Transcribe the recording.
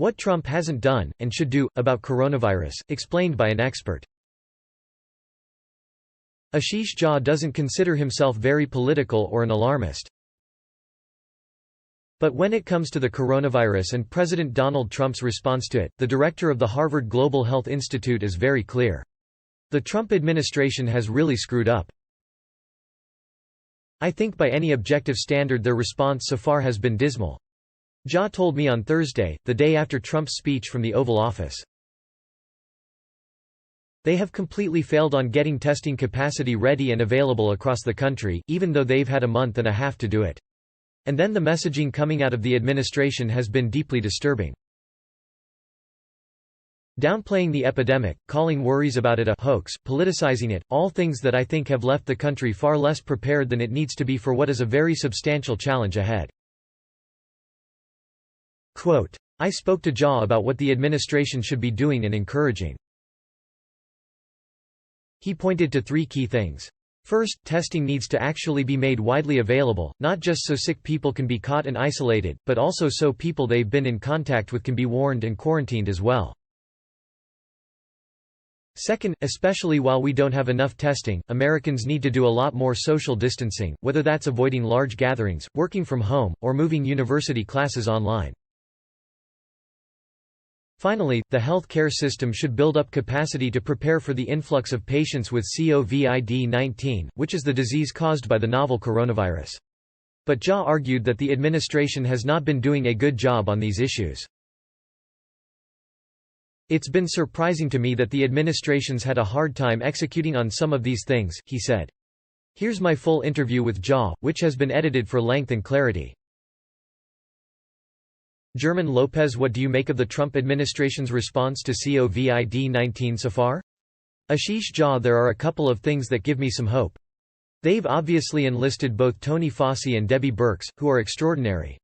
What Trump hasn't done, and should do, about coronavirus, explained by an expert. Ashish Jha doesn't consider himself very political or an alarmist. But when it comes to the coronavirus and President Donald Trump's response to it, the director of the Harvard Global Health Institute is very clear. The Trump administration has really screwed up. I think by any objective standard their response so far has been dismal. Jha told me on Thursday, the day after Trump's speech from the Oval Office. They have completely failed on getting testing capacity ready and available across the country, even though they've had a month and a half to do it. And then the messaging coming out of the administration has been deeply disturbing. Downplaying the epidemic, calling worries about it a hoax, politicizing it, all things that I think have left the country far less prepared than it needs to be for what is a very substantial challenge ahead. Quote, I spoke to Jha about what the administration should be doing and encouraging. He pointed to 3 key things. First, testing needs to actually be made widely available, not just so sick people can be caught and isolated, but also so people they've been in contact with can be warned and quarantined as well. Second, especially while we don't have enough testing, Americans need to do a lot more social distancing, whether that's avoiding large gatherings, working from home, or moving university classes online. Finally, the health care system should build up capacity to prepare for the influx of patients with COVID-19, which is the disease caused by the novel coronavirus. But Jha argued that the administration has not been doing a good job on these issues. It's been surprising to me that the administration's had a hard time executing on some of these things, he said. Here's my full interview with Jha, which has been edited for length and clarity. German Lopez, what do you make of the Trump administration's response to COVID-19 so far? Ashish Jha, there are a couple of things that give me some hope. They've obviously enlisted both Tony Fauci and Debbie Birx, who are extraordinary.